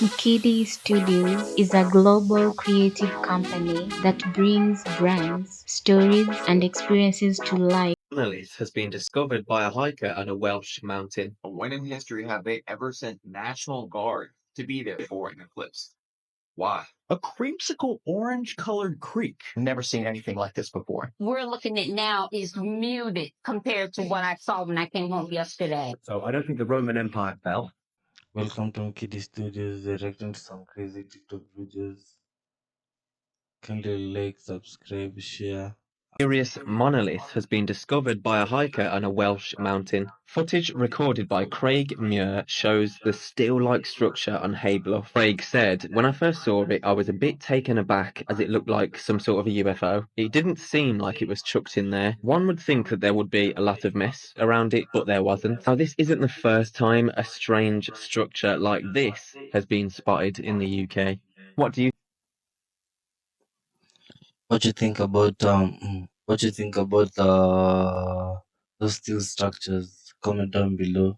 MKIDDI Studios is a global creative company that brings brands, stories, and experiences to life. Monolith has been discovered by a hiker on a Welsh mountain. When in history have they ever sent National Guard to be there for an eclipse? Why? A creamsicle orange-colored creek. Never seen anything like this before. We're looking at now is muted compared to what I saw when I came home yesterday. So I don't think the Roman Empire fell. Welcome to MKIDDI Studios, reacting to some crazy TikTok videos. Kindle like, subscribe, share. Mysterious monolith has been discovered by a hiker on a Welsh mountain. Footage recorded by Craig Muir shows the steel-like structure on Hay Bluff. Craig said, "When I first saw it, I was a bit taken aback as it looked like some sort of a UFO. It didn't seem like it was chucked in there. One would think that there would be a lot of mess around it, but there wasn't." Now, this isn't the first time a strange structure like this has been spotted in the UK. What do you What you think about those steel structures? Comment down below.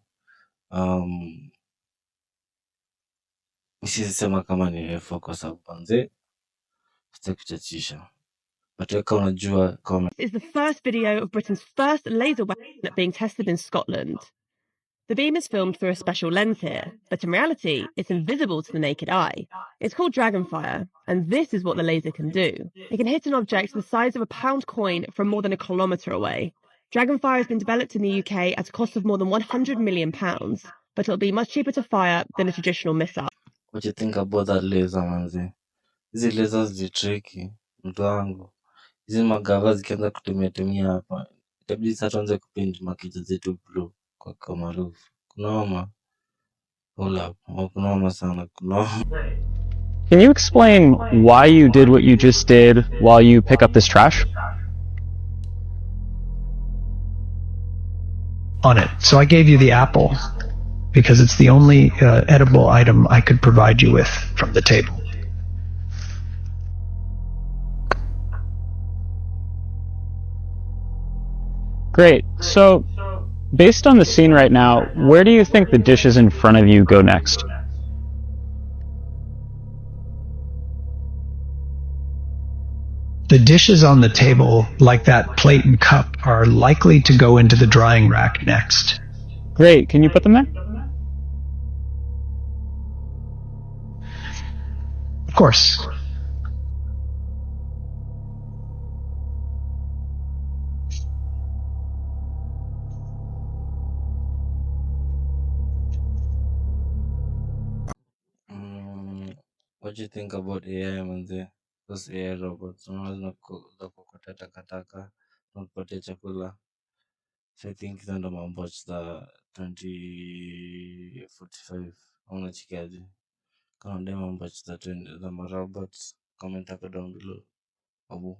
Nisisema kama ni UFO kwa sababu manze sitaki kuchachisha. But weka unajua comment. Is the first video of Britain's first laser weapon being tested in Scotland. The beam is filmed through a special lens here, but in reality, it's invisible to the naked eye. It's called dragonfire, and this is what the laser can do. It can hit an object the size of a pound coin from more than a kilometre away. Dragonfire has been developed in the UK at a cost of more than £100 million, but it'll be much cheaper to fire than a traditional missile. What you think about that laser manze? Hizi lasers zi tricky, mtu wangu. Hizi magava zikianza kutumia hapa. Itabidi sasa tuanze kupaint makicha zetu blue kwa maarufu. Kunoma. Hold up. Kunoma sana. Kunoma. Can you explain why you did what you just did while you pick up this trash? On it. So I gave you the apple because it's the only edible item I could provide you with from the table. Great. So, based on the scene right now, where do you think the dishes in front of you go next? The dishes on the table, like that plate and cup, are likely to go into the drying rack next. Great. Can you put them there? Of course. What do you think about AI manze? Those AI robots, unaona za kuokota takataka, unakupatia chakula. So I think hizo ndo mambo za 2045. Unachikiaje? Kama ndio mambo za marobots, comment hapo down below. Abu.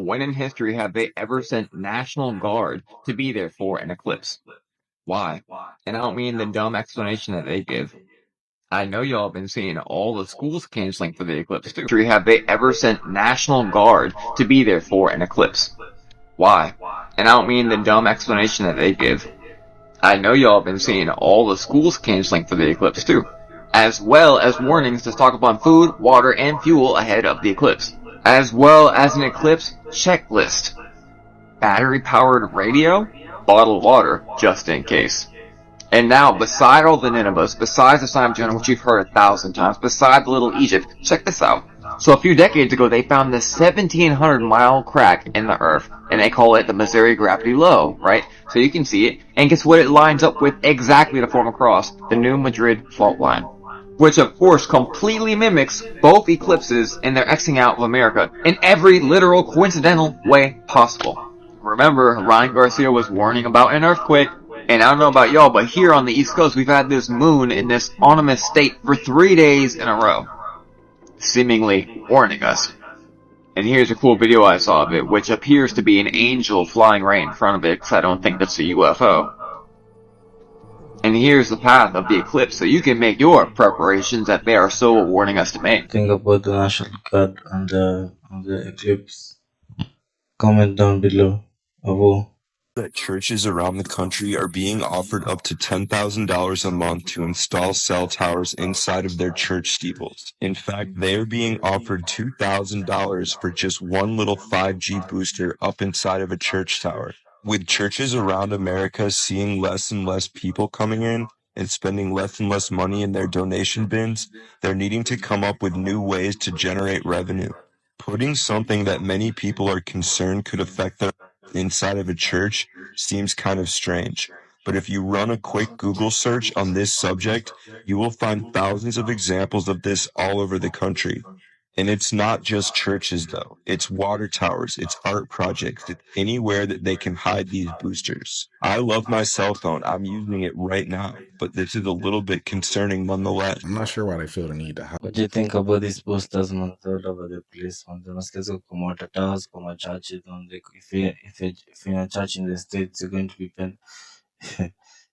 When in history have they ever sent National Guard to be there for an eclipse? Why? And I don't mean the dumb explanation that they give. I know y'all have been seeing all the schools canceling for the eclipse too. Have they ever sent National Guard to be there for an eclipse? Why? And I don't mean the dumb explanation that they give. I know y'all have been seeing all the schools canceling for the eclipse too, as well as warnings to stock up on food, water, and fuel ahead of the eclipse, as well as an eclipse checklist. Battery-powered radio, bottled water, just in case. And now, beside all the Ninevehs, besides the sign of Jonah, which you've heard 1,000 times, beside the little Egypt, check this out. So a few decades ago, they found this 1,700-mile crack in the earth, and they call it the Missouri Gravity Low, right? So you can see it, and guess what it lines up with exactly to form across? The New Madrid fault line. Which of course completely mimics both eclipses and their Xing out of America in every literal coincidental way possible. Remember, Ryan Garcia was warning about an earthquake, and I don't know about y'all, but here on the East Coast we've had this moon in this ominous state for 3 days in a row, seemingly warning us. And here's a cool video I saw of it, which appears to be an angel flying right in front of it, because I don't think that's a UFO. And here's the path of the eclipse, so you can make your preparations that they are so warning us to make. Think about the National Guard and the eclipse. Comment down below. Abu. that churches around the country are being offered up to $10,000 a month to install cell towers inside of their church steeples. In fact, they are being offered $2,000 for just one little 5G booster up inside of a church tower. With churches around America seeing less and less people coming in and spending less and less money in their donation bins, they're needing to come up with new ways to generate revenue. Putting something that many people are concerned could affect their inside of a church seems kind of strange, but if you run a quick Google search on this subject, you will find thousands of examples of this all over the country. And it's not just churches though, it's water towers, it's art projects, it's anywhere that they can hide these boosters. I love my cell phone, I'm using it right now, but this is a little bit concerning nonetheless. I'm not sure why they feel the need to hide. What do you think about these posters, man? All over the place, man. Unasikia ziko kwa matatars, kwa churches, man. Like if you're in a church in the States, you're going to be paid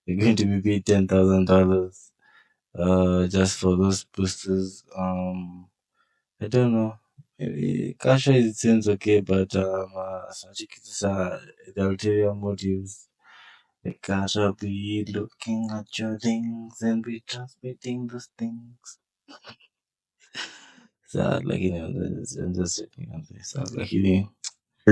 you're going to be paid $10,000 just for those posters. I don't know. Maybe cash it seems okay, but the ulterior motives. They gotta be looking at your things and be transmitting those things. So like I'm just so like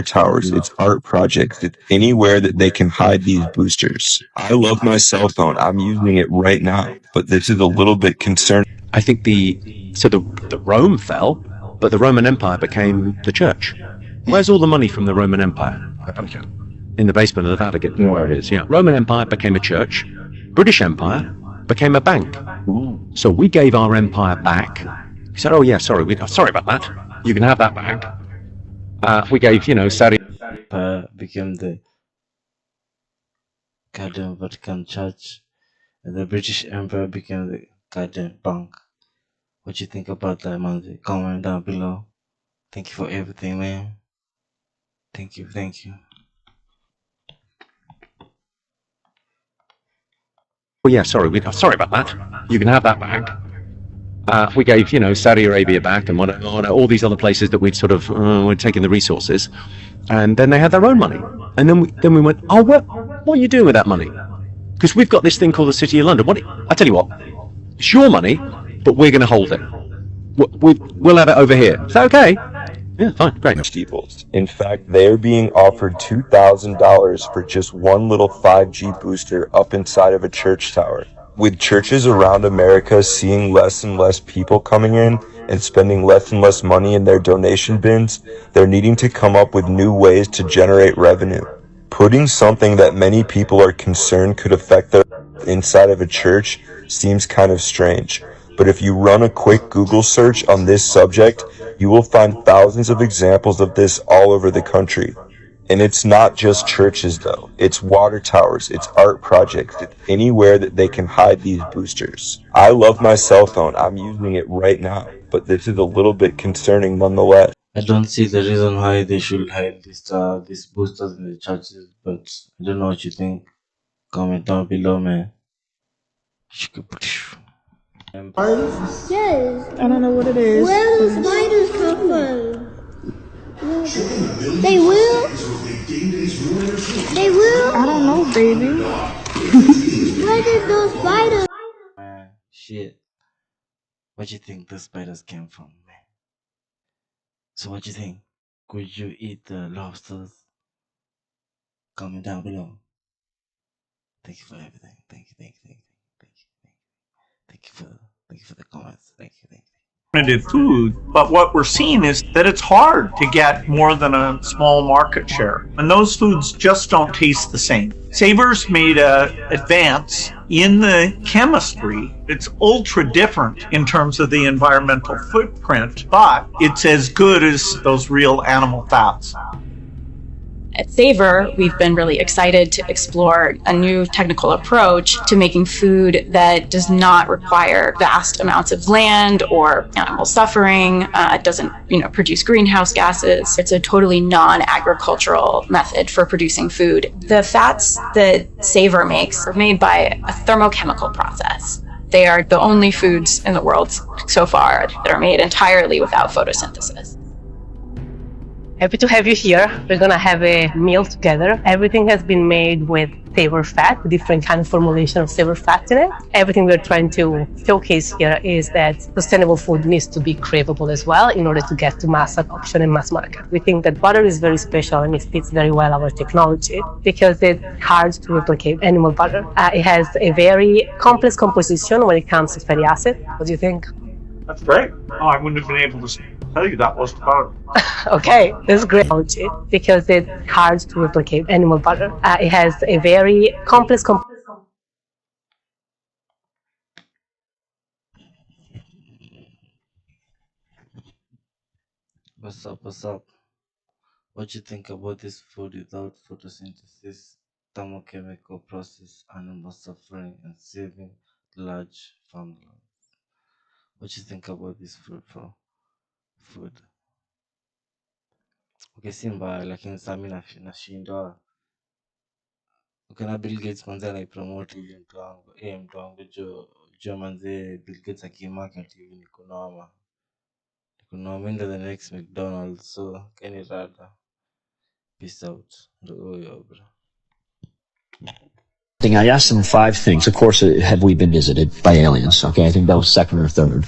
Towers, it's art projects, it's anywhere that they can hide these boosters. I love my cell phone, I'm using it right now, but this is a little bit concerning. I think the Rome fell, but the Roman Empire became the church. Where's all the money from the Roman Empire? In the basement of the Vatican, where it is, yeah. Roman Empire became a church. British Empire became a bank. So we gave our empire back. He said, oh yeah, sorry about that. You can have that back. We gave, Saudi became the goddamn Vatican Church, and the British Empire became the goddamn bank. What you think about that, man? Comment down below. Thank you for everything, man. Thank you. Oh yeah, sorry about that. You can have that back. We gave, Saudi Arabia back and all these other places that we'd sort of we'd taken the resources, and then they had their own money. And then we went, oh, what are you doing with that money? Because we've got this thing called the City of London. I tell you what, it's your money, but we're going to hold it. We'll have it over here. Is that okay? Yeah, fine, great. Steeples. In fact, they are being offered $2,000 for just one little 5G booster up inside of a church tower. With churches around America seeing less and less people coming in and spending less and less money in their donation bins, they're needing to come up with new ways to generate revenue. Putting something that many people are concerned could affect their inside of a church seems kind of strange, but if you run a quick Google search on this subject, you will find thousands of examples of this all over the country. And it's not just churches though, it's water towers, it's art projects, it's anywhere that they can hide these boosters. I love my cell phone, I'm using it right now, but this is a little bit concerning nonetheless. I don't see the reason why they should hide these boosters in the churches, but I don't know what you think. Comment down below, man. Yes. I don't know what it is. Where do spiders come from? They will? They will? I don't know, baby. Where did those spiders? Man, shit. What you think the spiders came from, man? So what you think? Could you eat the lobsters? Comment down below. Thank you for everything. Thank you for the comments. Thank you. Food, but what we're seeing is that it's hard to get more than a small market share, and those foods just don't taste the same. Saber's made an advance in the chemistry. It's ultra different in terms of the environmental footprint, but it's as good as those real animal fats. At Savor, we've been really excited to explore a new technical approach to making food that does not require vast amounts of land or animal suffering. It doesn't, produce greenhouse gases. It's a totally non-agricultural method for producing food. The fats that Savor makes are made by a thermochemical process. They are the only foods in the world so far that are made entirely without photosynthesis. Happy to have you here. We're gonna have a meal together. Everything has been made with saver fat, different kind of formulation of saver fat in it. Everything we're trying to showcase here is that sustainable food needs to be craveable as well in order to get to mass adoption and mass market. We think that butter is very special and it fits very well our technology because it's hard to replicate animal butter. It has a very complex composition when it comes to fatty acid. What do you think? That's great. Oh, I wouldn't have been able to tell you that was about. Okay, this is great because it's hard to replicate animal butter. It has a very complex What's up? What's up? What you think about this food without photosynthesis, thermochemical process, animal suffering, and saving large farmlands? What you think about this food for food? Okay, si mbaya lakini saa mi nashindwa. Ukiona Bill Gates manze anaipromote hivi mtu wangu. Mtu wangu jo manze Bill Gates akimarket hivi ni kunoma. Ni kunoma into the next McDonald's, so keni rada. Peace out. Ndo huyo bro. I asked him 5 things. Of course, have we been visited by aliens? Okay, I think that was second or third.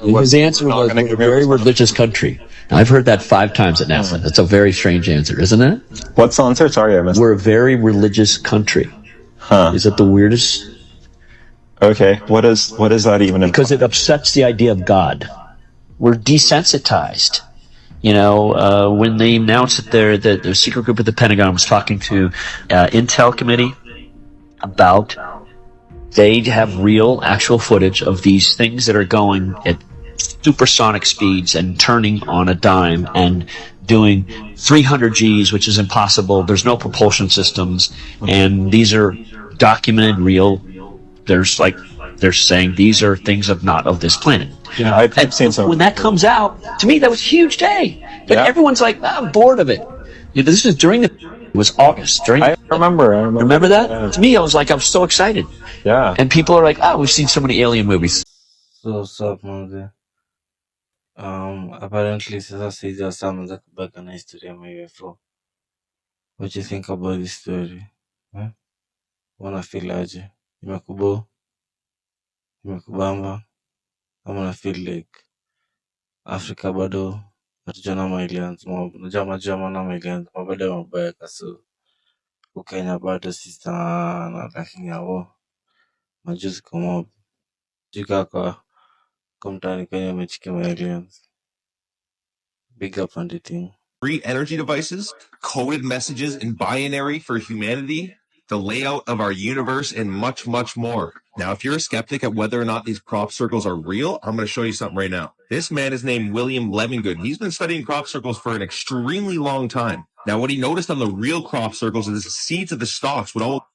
His answer was, we're a very religious country. Now, I've heard that 5 times at NASA. That's a very strange answer, isn't it? What's the answer? Sorry, I missed. We're a very religious country. Huh. Is that the weirdest? Okay, what is that even? Because it upsets the idea of God. We're desensitized. You know, when they announced that the secret group at the Pentagon was talking to Intel committee about they have real actual footage of these things that are going at supersonic speeds and turning on a dime and doing 300 Gs, which is impossible. There's no propulsion systems, and these are documented real. They're saying these are things not of this planet. Yeah, I've seen some. When that comes out, to me, that was a huge day. But everyone's like, I'm bored of it. This is during it was August. I remember. Remember that? Yeah. To me, I was so excited. Yeah. And people are like, we've seen so many alien movies. So what's up, man? Apparently sasa saizi wasameanza kubaka na historia ya UFO. What you think about this story? Wana feel aje? Imekubamba? Ama una feel like Africa bado hatujana maaliens mob? Unajua majama maaliens mob bado wameboeka, so Ukenya bado si sana, lakini hao majuzi kwa mob. Jika kwa mtaani Kenya umechiki maaliens. Big up on the thing. Free energy devices, coded messages in binary for humanity, the layout of our universe, and much, much more. Now, if you're a skeptic at whether or not these crop circles are real, I'm going to show you something right now. This man is named William Levingood. He's been studying crop circles for an extremely long time. Now, what he noticed on the real crop circles is the seeds of the stalks would all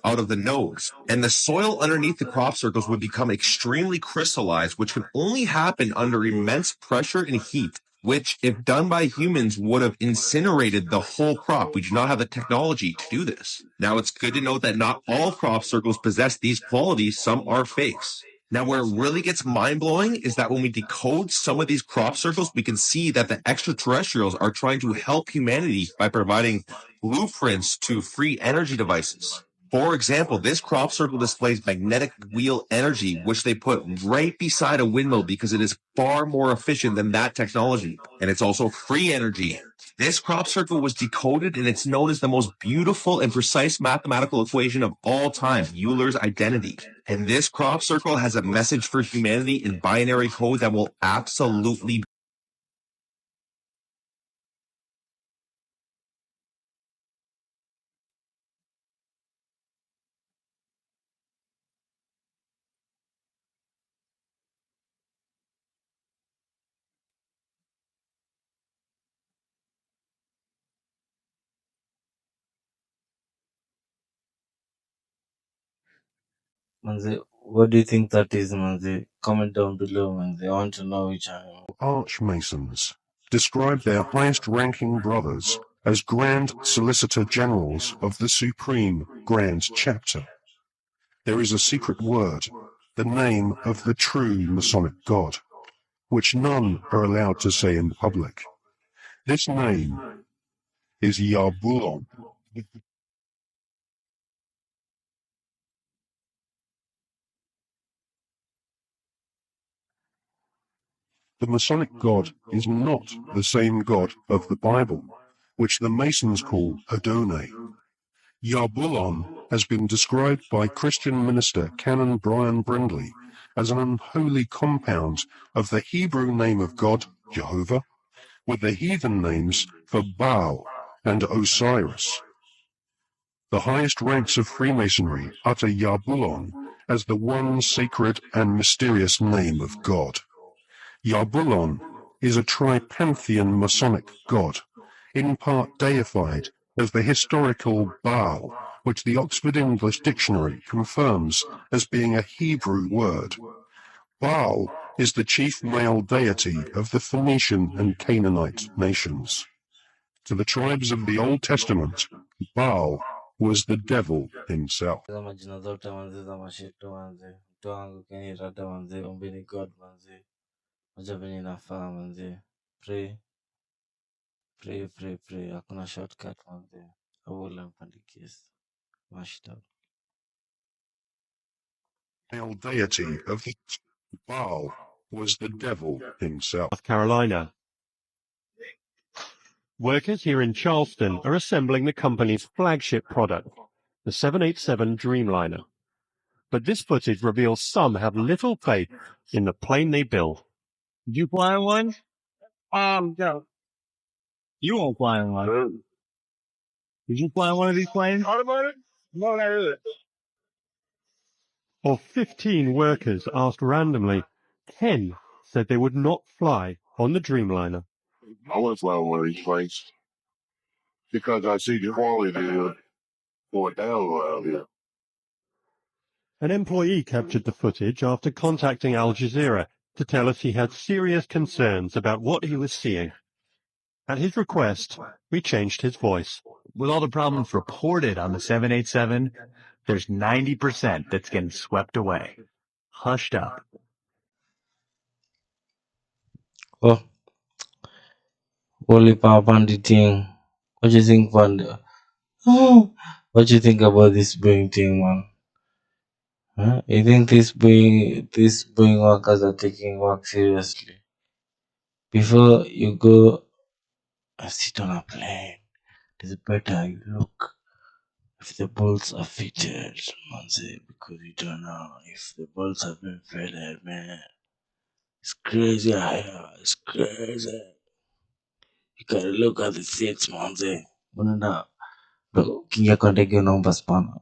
out of the nodes, and the soil underneath the crop circles would become extremely crystallized, which can only happen under immense pressure and heat, which, if done by humans, would have incinerated the whole crop. We do not have the technology to do this. Now, it's good to note that not all crop circles possess these qualities. Some are fakes. Now, where it really gets mind-blowing is that when we decode some of these crop circles, we can see that the extraterrestrials are trying to help humanity by providing blueprints to free energy devices. For example, this crop circle displays magnetic wheel energy, which they put right beside a windmill because it is far more efficient than that technology. And it's also free energy. This crop circle was decoded, and it's known as the most beautiful and precise mathematical equation of all time, Euler's identity. And this crop circle has a message for humanity in binary code that will absolutely Manze, what do you think that is, manze? Comment down below, manze. I want to know which one. Archmasons describe their highest-ranking brothers as Grand Solicitor Generals of the Supreme Grand Chapter. There is a secret word, the name of the true Masonic God, which none are allowed to say in public. This name is Yarbulon. The Masonic God is not the same God of the Bible, which the Masons call Adonai. Yarbulon has been described by Christian minister Canon Brian Brindley as an unholy compound of the Hebrew name of God, Jehovah, with the heathen names for Baal and Osiris. The highest ranks of Freemasonry utter Yarbulon as the one sacred and mysterious name of God. Yarbulon is a tripantheon Masonic god, in part deified as the historical Baal, which the Oxford English Dictionary confirms as being a Hebrew word. Baal is the chief male deity of the Phoenician and Canaanite nations. To the tribes of the Old Testament, Baal was the devil himself. Hizo majina zote manze za masheto manze. Mtu wangu Kenny rada manze, ombeni God manze. Moja venye inafaa manze. Pray, pray, pray, pray. Hakuna shortcut manze. Awula mpandikis. Mashed up. Male deity of the Baal was the devil himself. North Carolina. Workers here in Charleston are assembling the company's flagship product, the 787 Dreamliner. But this footage reveals some have little faith in the plane they build. Did you fly one? No. You won't fly one. Did you fly one of these planes? Automotive? No, not really. Of 15 workers asked randomly, 10 said they would not fly on the Dreamliner. I wouldn't fly on one of these planes because I see the quality of going down around here. An employee captured the footage after contacting Al Jazeera to tell us he had serious concerns about what he was seeing. At his request, we changed his voice. With all the problems reported on the 787, there's 90% that's getting swept away. Hushed up. Oh, holy power bandit thing. What do you think, Panda? What do you think about this Boeing thing, man? Huh? You think these Boeing workers are taking work seriously? Before you go and sit on a plane, it's better you look if the bolts are fitted, Manze, because you don't know if the bolts have been fitted, man. It's crazy, it's crazy. You gotta look at the seats, Manze. Unaona, ukiingia kwa ndege unaomba spana.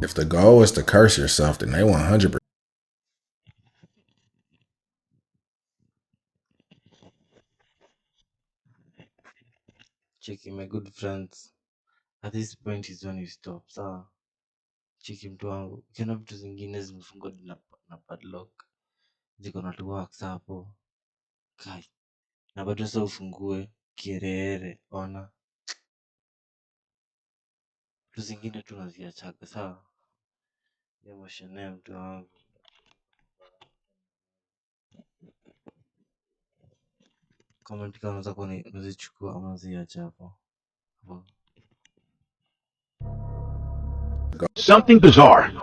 If the goal is to curse yourself, then they 100%. Cheki, my good friends. At this point is when you stop. Sawa. Cheki mtu wangu. Ukiona vitu zingine zimefungwa na padlock. Ziko na tuwax hapo. Kai. Na bado sasa ufungue kierere. Ona. Vitu zingine tu naziachaga. Sawa. Ya moshene mtu wangu. Comment kama unaweza kuwa unazichukua ama unaziacha hapo. Something bizarre.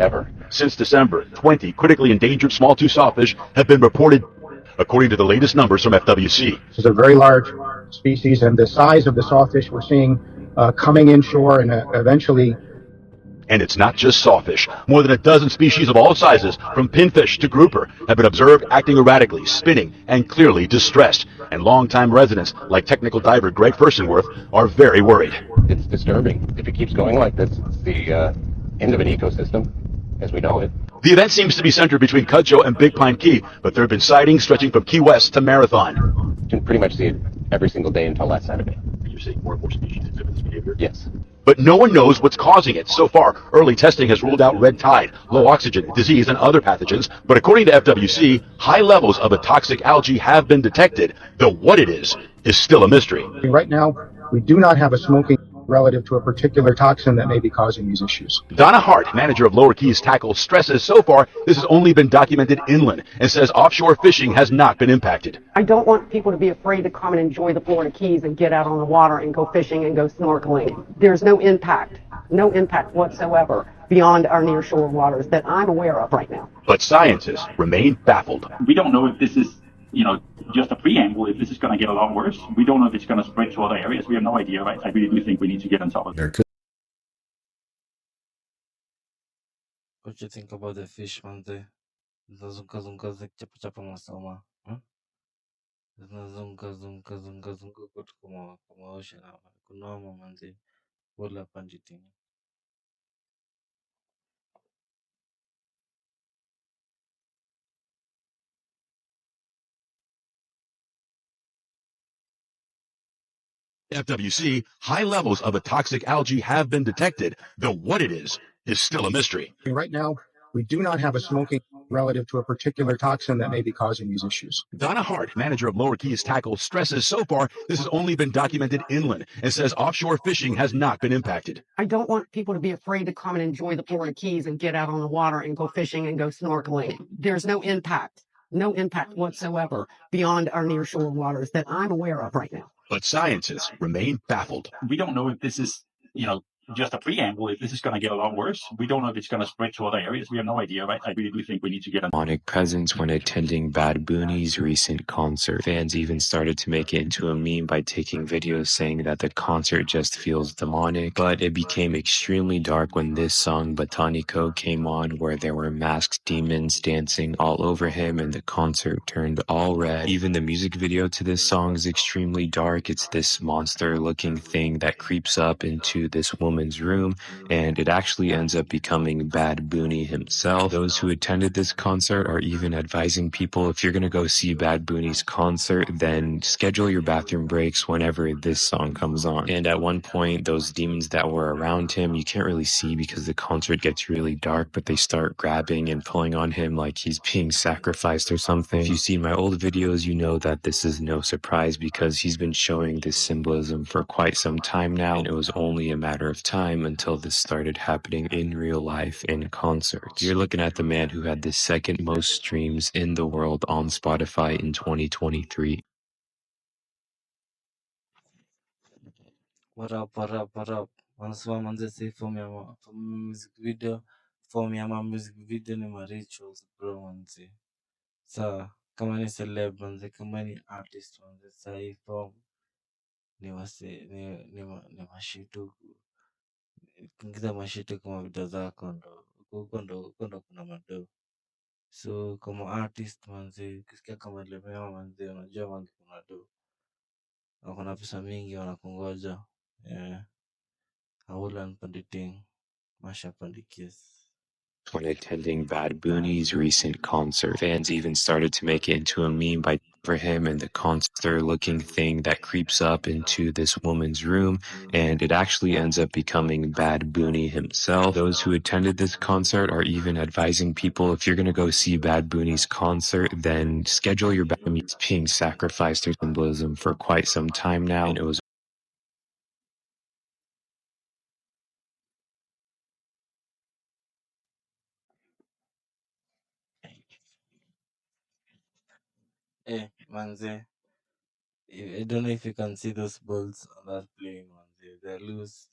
ever. Since December, 20 critically endangered small-tooth sawfish have been reported, according to the latest numbers from FWC. This is a very large species, and the size of the sawfish we're seeing coming inshore and eventually. And it's not just sawfish. More than a dozen species of all sizes, from pinfish to grouper, have been observed acting erratically, spinning, and clearly distressed. And longtime residents, like technical diver Greg Furstenworth, are very worried. It's disturbing. If it keeps going like this, it's the end of an ecosystem as we know it. The event seems to be centered between Cudjoe and Big Pine Key, but there have been sightings stretching from Key West to Marathon. You can pretty much see it every single day until last Saturday. You're seeing more and more species exhibit this behavior? Yes. But no one knows what's causing it. So far, early testing has ruled out red tide, low oxygen, disease, and other pathogens. But according to FWC, high levels of a toxic algae have been detected, though what it is still a mystery. Right now, we do not have a smoking relative to a particular toxin that may be causing these issues. Donna Hart, manager of Lower Keys Tackle, stresses so far this has only been documented inland and says offshore fishing has not been impacted. I don't want people to be afraid to come and enjoy the Florida Keys and get out on the water and go fishing and go snorkeling. There's no impact whatsoever beyond our nearshore waters that I'm aware of right now. But scientists remain baffled. We don't know if this is, just a preamble, if this is going to get a lot worse. We don't know if it's going to spread to other areas. We have no idea, right? I really do think we need to get on top of it. What do you think about the fish, man? Zinazunguka zikichapa masoma. Zinazunguka kote kwa ocean hapa. Kunoma manzi. Wala panjiting. FWC, high levels of a toxic algae have been detected, though what it is still a mystery. Right now, we do not have a smoking relative to a particular toxin that may be causing these issues. Donna Hart, manager of Lower Keys Tackle, stresses so far this has only been documented inland and says offshore fishing has not been impacted. I don't want people to be afraid to come and enjoy the Florida Keys and get out on the water and go fishing and go snorkeling. There's no impact whatsoever beyond our nearshore waters that I'm aware of right now. But scientists remain baffled. We don't know if this is, just a preamble, if this is going to get a lot worse. We don't know if it's going to spread to other areas. We have no idea, right? I really do think we need to get on. Demonic presence when attending Bad Bunny's recent concert. Fans even started to make it into a meme by taking videos saying that the concert just feels demonic, but it became extremely dark when this song Botanico came on, where there were masked demons dancing all over him and the concert turned all red. Even the music video to this song is extremely dark. It's this monster looking thing that creeps up into this woman's room, and it actually ends up becoming Bad Bunny himself. Those who attended this concert are even advising people, if you're going to go see Bad Bunny's concert, then schedule your bathroom breaks whenever this song comes on. And at one point, those demons that were around him, you can't really see because the concert gets really dark, but they start grabbing and pulling on him like he's being sacrificed or something. If you see my old videos, you know that this is no surprise because he's been showing this symbolism for quite some time now, and it was only a matter of time until this started happening in real life in concerts. You're looking at the man who had the second most streams in the world on Spotify in 2023. What up? Wanasema manze say form ya music video. Form ya music video ni ma rituals bro manze. Sa kama ni celeb manze, kama ni artist manze, sa hii form ni wase ni mashitu. Kuingiza mashitu kama video zako huko ndo kuna mado. So kama artist manze, ukisikia kama lemewa manze, unajua manze kuna do. Wako na pesa mingi wanakungoja. Yeah. Haulan Panditing, Masha Pandikis. When attending Bad Bunny's recent concert, fans even started to make it into a meme by for him and the concert looking thing that creeps up into this woman's room, and it actually ends up becoming Bad Bunny himself. Those who attended this concert are even advising people, if you're going to go see Bad Bunny's concert, then schedule your bathroom. It's being sacrificed or symbolism for quite some time now, and it was Manze, I don't know if you can see those balls on that plane, manze. They're loose.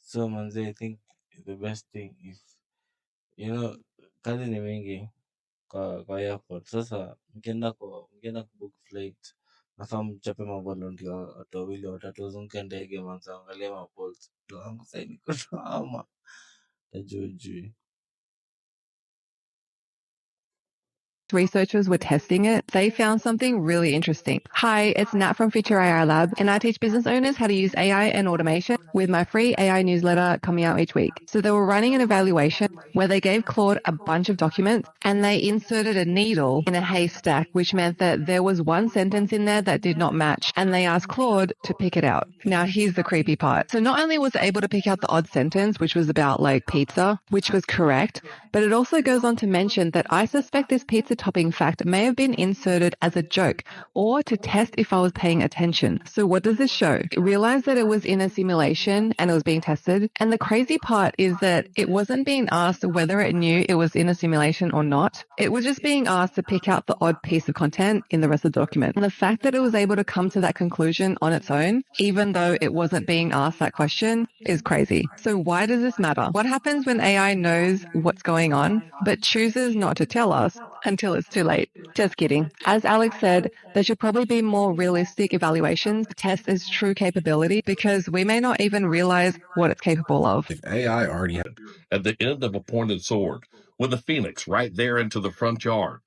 So, manze, I think the best thing if you know, kazi ni mingi kwa airport. Sasa mkienda kubook flight nafaa mchape mavolunteer watu wawili watatu wazunguke ndege manza angalia mapods. Ndio wangu sasa niko ama tajujui. Researchers were testing it, they found something really interesting. Hi, it's Nat from Future AI Lab, and I teach business owners how to use AI and automation with my free AI newsletter coming out each week. So they were running an evaluation where they gave Claude a bunch of documents and they inserted a needle in a haystack, which meant that there was one sentence in there that did not match, and they asked Claude to pick it out. Now, here's the creepy part. So not only was it able to pick out the odd sentence, which was about like pizza, which was correct, but it also goes on to mention that I suspect this pizza topping fact may have been inserted as a joke or to test if I was paying attention. So what does this show? It realized that it was in a simulation and it was being tested. And the crazy part is that it wasn't being asked whether it knew it was in a simulation or not. It was just being asked to pick out the odd piece of content in the rest of the document. And the fact that it was able to come to that conclusion on its own, even though it wasn't being asked that question, is crazy. So why does this matter? What happens when AI knows what's going on, but chooses not to tell us until it's too late? Just kidding. As Alex said, there should probably be more realistic evaluations to test its true capability because we may not even realize what it's capable of. If AI already at the end of a pointed sword with a phoenix right there into the front yard.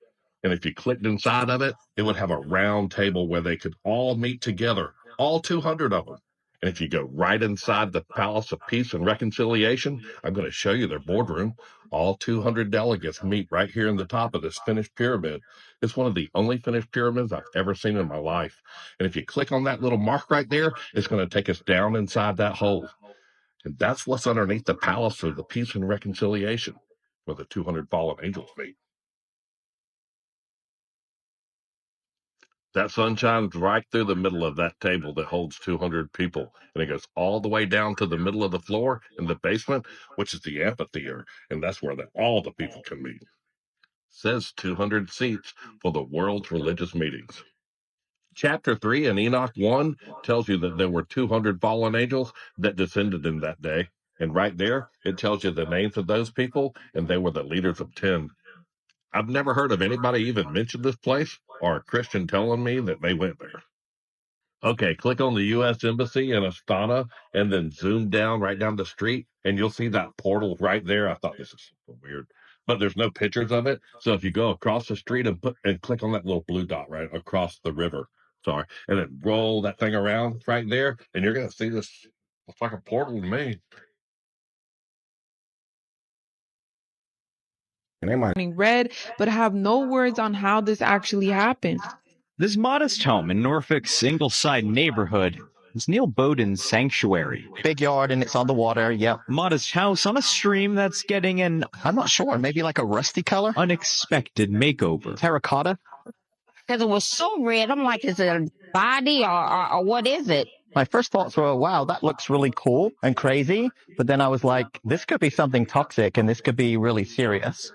And if you clicked inside of it, it would have a round table where they could all meet together, all 200 of them. And if you go right inside the Palace of Peace and Reconciliation, I'm going to show you their boardroom. All 200 delegates meet right here in the top of this finished pyramid. It's one of the only finished pyramids I've ever seen in my life. And if you click on that little mark right there, it's going to take us down inside that hole. And that's what's underneath the Palace of the Peace and Reconciliation, where the 200 fallen angels meet. That sun shines right through the middle of that table that holds 200 people, and it goes all the way down to the middle of the floor in the basement, which is the amphitheater, and that's where all the people can meet. It says 200 seats for the world's religious meetings. Chapter 3 in Enoch 1 tells you that there were 200 fallen angels that descended in that day. And right there, it tells you the names of those people, and they were the leaders of 10. I've never heard of anybody even mention this place or a Christian telling me that they went there. Okay, click on the U.S. Embassy in Astana and then zoom down right down the street, and you'll see that portal right there. I thought this is so weird, but there's no pictures of it. So if you go across the street and click on that little blue dot right across the river, sorry, and then roll that thing around right there, and you're gonna see this. Looks like a portal to me. and they might read, but have no words on how this actually happened. This modest home in Norfolk's Ingleside neighborhood is Neil Bowden's sanctuary. Big yard and it's on the water, yep. Modest house on a stream that's getting an, I'm not sure, maybe like a rusty color? Unexpected makeover. Terracotta? Because it was so red, I'm like, is it a body or what is it? My first thoughts were, wow, that looks really cool and crazy. But then I was like, this could be something toxic and this could be really serious.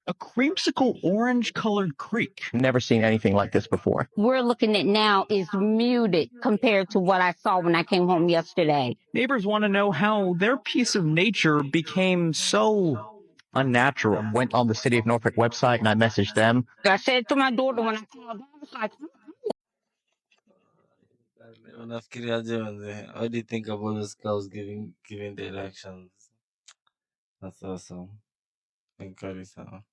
A creamsicle orange-colored creek. Never seen anything like this before. We're looking at now is muted compared to what I saw when I came home yesterday. Neighbors want to know how their piece of nature became so unnatural. Went on the City of Norfolk website and I messaged them. I said to my daughter when I called, I was like, Unafikiriaje manze? How do you think about those cows giving directions? That's awesome. Encourage sana.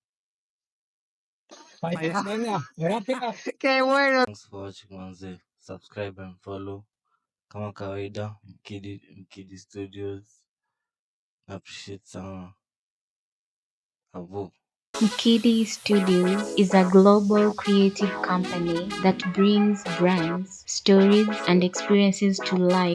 qué bueno. Thanks for watching manze. Subscribe and follow. Kama kawaida, MKIDDI Studios. Appreciate sana. Avo. MKIDDI Studios is a global creative company that brings brands, stories, and experiences to life.